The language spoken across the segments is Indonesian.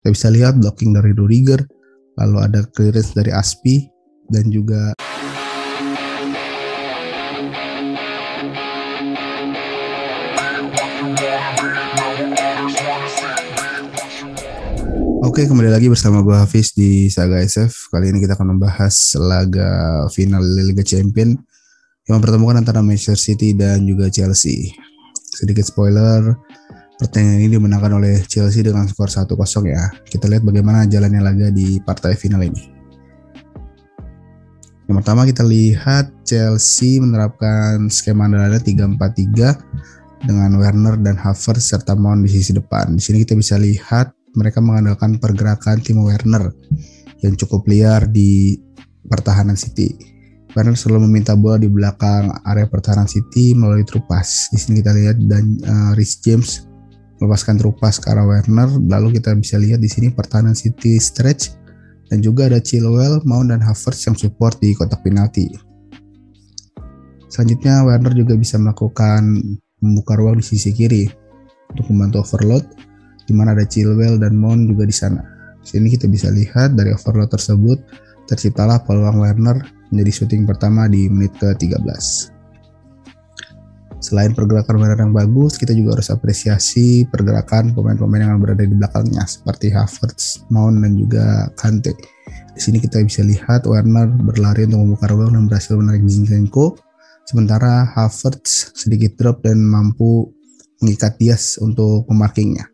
Kita bisa lihat blocking dari Rudiger, lalu ada clearance dari Aspi, dan juga Oke, kembali lagi bersama gue Hafiz di Saga SF. Kali ini kita akan membahas laga final Liga Champion yang mempertemukan antara Manchester City dan juga Chelsea. Sedikit spoiler, pertandingan ini dimenangkan oleh Chelsea dengan skor 1-0 ya. Kita lihat bagaimana jalannya laga di partai final ini. Yang pertama kita lihat Chelsea menerapkan skema andalannya 3-4-3 dengan Werner dan Havertz serta Mount di sisi depan. Di sini kita bisa lihat mereka mengandalkan pergerakan Timo Werner yang cukup liar di pertahanan City. Werner selalu meminta bola di belakang area pertahanan City melalui through pass. Di sini kita lihat dan Reece James melepaskan through pass ke arah Werner. Lalu kita bisa lihat di sini pertahanan City stretch dan juga ada Chilwell, Mount dan Havertz yang support di kotak penalti. Selanjutnya Werner juga bisa melakukan membuka ruang di sisi kiri untuk membantu overload, di mana ada Chilwell dan Mount juga di sana. Di sini kita bisa lihat dari overload tersebut terciptalah peluang Werner menjadi shooting pertama di menit ke-13. Selain pergerakan Werner yang bagus, kita juga harus apresiasi pergerakan pemain-pemain yang berada di belakangnya seperti Havertz, Mount dan juga Kante. Di sini kita bisa lihat Werner berlari untuk membuka ruang dan berhasil menarik Zinchenko, sementara Havertz sedikit drop dan mampu mengikat Diaz untuk memarkingnya.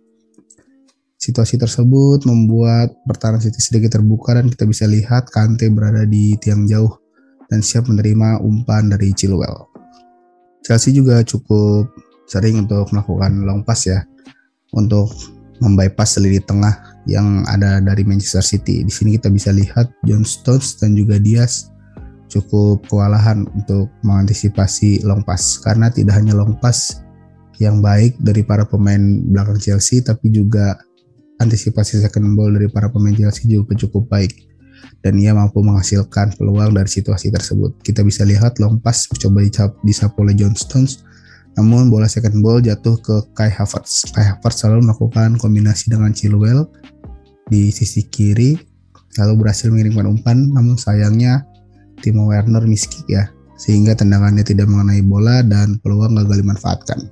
Situasi tersebut membuat pertahanan City sedikit terbuka dan kita bisa lihat Kante berada di tiang jauh dan siap menerima umpan dari Chilwell. Chelsea juga cukup sering untuk melakukan long pass ya, untuk membypass lini tengah yang ada dari Manchester City. Di sini kita bisa lihat John Stones dan juga Diaz cukup kewalahan untuk mengantisipasi long pass, karena tidak hanya long pass yang baik dari para pemain belakang Chelsea, tapi juga antisipasi second ball dari para pemain Chelsea juga cukup baik dan ia mampu menghasilkan peluang dari situasi tersebut. Kita bisa lihat long pass coba disapu oleh John Stones, namun bola second ball jatuh ke Kai Havertz. Kai Havertz selalu melakukan kombinasi dengan Chilwell di sisi kiri lalu berhasil mengirimkan umpan, namun sayangnya Timo Werner miskick ya, sehingga tendangannya tidak mengenai bola dan peluang gagal dimanfaatkan.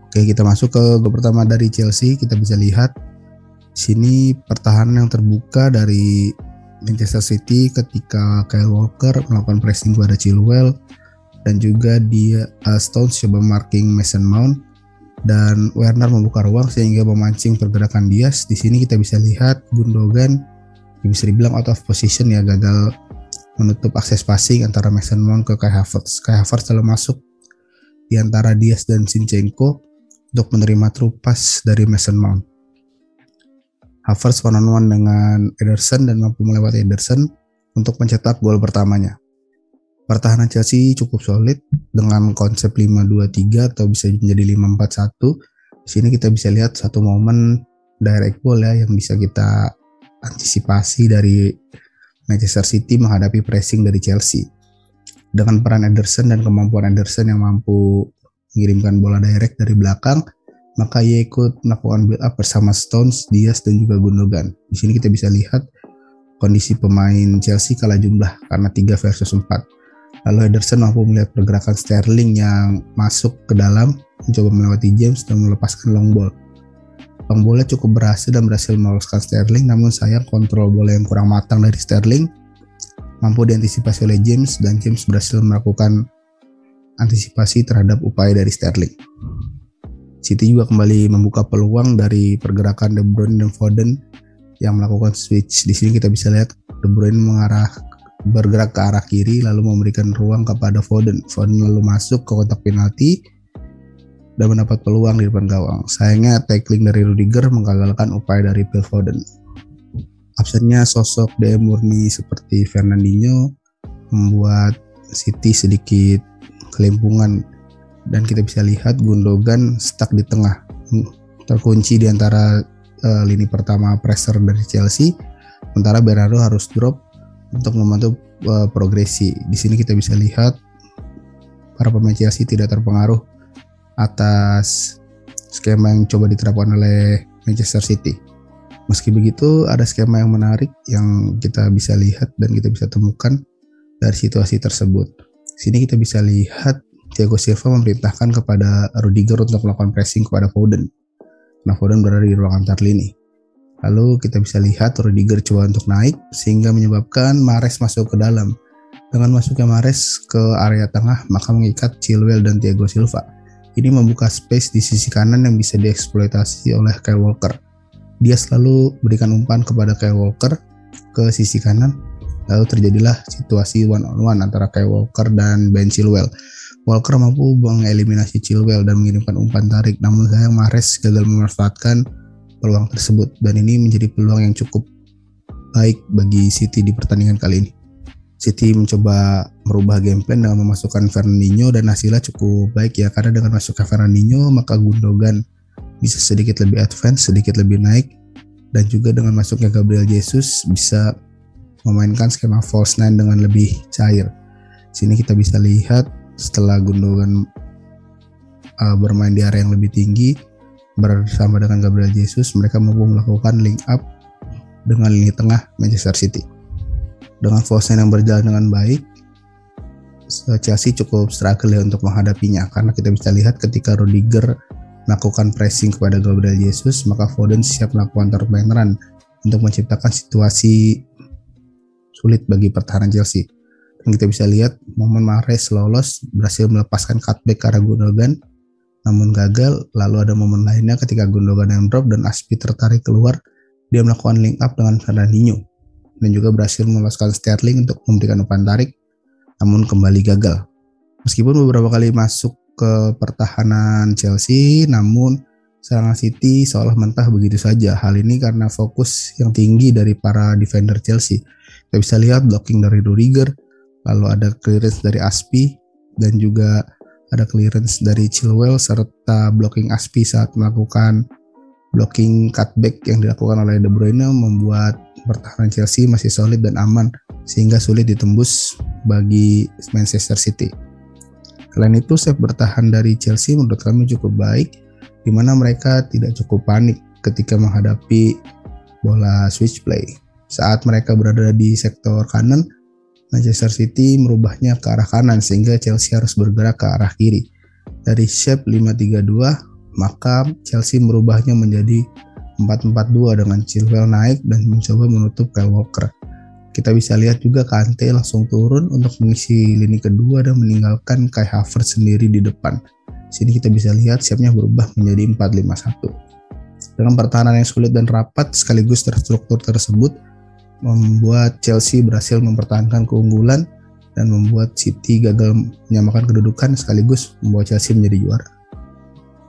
Oke, kita masuk ke gol pertama dari Chelsea. Kita bisa lihat sini pertahanan yang terbuka dari Manchester City ketika Kyle Walker melakukan pressing kepada Chilwell dan juga Stones coba marking Mason Mount dan Werner membuka ruang sehingga memancing pergerakan Diaz. Di sini kita bisa lihat Gundogan yang bisa dibilang out of position ya, gagal menutup akses passing antara Mason Mount ke Kai Havertz. Kai Havertz selalu masuk di antara Diaz dan Zinchenko untuk menerima through pass dari Mason Mount. Havertz one-on-one dengan Ederson dan mampu melewati Ederson untuk mencetak gol pertamanya. Pertahanan Chelsea cukup solid dengan konsep 5-2-3 atau bisa menjadi 5-4-1. Di sini kita bisa lihat satu momen direct ball ya yang bisa kita antisipasi dari Manchester City menghadapi pressing dari Chelsea. Dengan peran Ederson dan kemampuan Ederson yang mampu mengirimkan bola direct dari belakang, maka ia ikut melakukan build up bersama Stones, Diaz dan juga Gundogan. Di sini kita bisa lihat kondisi pemain Chelsea kalah jumlah karena 3 versus 4. Lalu Ederson mampu melihat pergerakan Sterling yang masuk ke dalam, mencoba melewati James dan melepaskan long ball. Long bola cukup berhasil dan berhasil meloloskan Sterling, namun sayang kontrol bola yang kurang matang dari Sterling mampu diantisipasi oleh James dan James berhasil melakukan antisipasi terhadap upaya dari Sterling. City juga kembali membuka peluang dari pergerakan De Bruyne dan Foden yang melakukan switch. Di sini kita bisa lihat De Bruyne bergerak ke arah kiri lalu memberikan ruang kepada Foden. Foden lalu masuk ke kotak penalti dan mendapat peluang di depan gawang. Sayangnya tackling dari Rudiger menggagalkan upaya dari Phil Foden. Absennya sosok DM murni seperti Fernandinho membuat City sedikit kelimpungan dan kita bisa lihat Gundogan stuck di tengah, terkunci di antara lini pertama pressure dari Chelsea, sementara Bernardo harus drop untuk membantu progresi. Di sini kita bisa lihat para pemain Chelsea tidak terpengaruh atas skema yang coba diterapkan oleh Manchester City. Meski begitu, ada skema yang menarik yang kita bisa lihat dan kita bisa temukan dari situasi tersebut. Sini kita bisa lihat Thiago Silva memerintahkan kepada Rudiger untuk melakukan pressing kepada Foden. Nah, Foden berada di ruang antar lini. Lalu kita bisa lihat Rudiger coba untuk naik sehingga menyebabkan Mahrez masuk ke dalam. Dengan masuknya Mahrez ke area tengah, maka mengikat Chilwell dan Thiago Silva. Ini membuka space di sisi kanan yang bisa dieksploitasi oleh Kyle Walker. Dia selalu berikan umpan kepada Kyle Walker ke sisi kanan. Lalu terjadilah situasi one on one antara Kyle Walker dan Ben Chilwell. Walker mampu mengeliminasi Chilwell dan mengirimkan umpan tarik, namun sayang Mahrez gagal memanfaatkan peluang tersebut, dan ini menjadi peluang yang cukup baik bagi City di pertandingan kali ini. City mencoba merubah game plan dengan memasukkan Fernandinho dan hasilnya cukup baik ya, karena dengan masuknya Fernandinho maka Gundogan bisa sedikit lebih advance, sedikit lebih naik, dan juga dengan masuknya Gabriel Jesus bisa memainkan skema false nine dengan lebih cair. Sini kita bisa lihat setelah Gundogan bermain di area yang lebih tinggi bersama dengan Gabriel Jesus, mereka mampu melakukan link up dengan lini tengah Manchester City. Dengan false nine yang berjalan dengan baik, Chelsea cukup struggle ya untuk menghadapinya, karena kita bisa lihat ketika Rudiger melakukan pressing kepada Gabriel Jesus, maka Foden siap melakukan turn run untuk menciptakan situasi sulit bagi pertahanan Chelsea. Dan kita bisa lihat momen Mahrez lolos berhasil melepaskan cutback ke arah Gundogan, namun gagal. Lalu ada momen lainnya ketika Gundogan yang drop dan Aspi tertarik keluar, dia melakukan link up dengan Fernandinho dan juga berhasil meloloskan Sterling untuk memberikan umpan tarik, namun kembali gagal. Meskipun beberapa kali masuk ke pertahanan Chelsea, namun serangan City seolah mentah begitu saja. Hal ini karena fokus yang tinggi dari para defender Chelsea. Kita bisa lihat blocking dari Rudiger, lalu ada clearance dari Aspi, dan juga ada clearance dari Chilwell, serta blocking Aspi saat melakukan blocking cutback yang dilakukan oleh De Bruyne membuat pertahanan Chelsea masih solid dan aman, sehingga sulit ditembus bagi Manchester City. Selain itu, save bertahan dari Chelsea menurut kami cukup baik, di mana mereka tidak cukup panik ketika menghadapi bola switch play. Saat mereka berada di sektor kanan, Manchester City merubahnya ke arah kanan sehingga Chelsea harus bergerak ke arah kiri. Dari shape 5-3-2, maka Chelsea merubahnya menjadi 4-4-2 dengan Chilwell naik dan mencoba menutup Kyle Walker. Kita bisa lihat juga Kante langsung turun untuk mengisi lini kedua dan meninggalkan Kai Havertz sendiri di depan. Sini kita bisa lihat shape-nya berubah menjadi 4-5-1. Dengan pertahanan yang sulit dan rapat sekaligus terstruktur tersebut, membuat Chelsea berhasil mempertahankan keunggulan dan membuat City gagal menyamakan kedudukan sekaligus membawa Chelsea menjadi juara.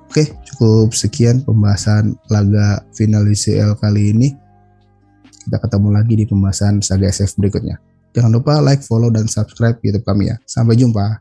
Oke, cukup sekian pembahasan laga final UCL kali ini. Kita ketemu lagi di pembahasan Saga SF berikutnya. Jangan lupa like, follow, dan subscribe YouTube kami ya. Sampai jumpa.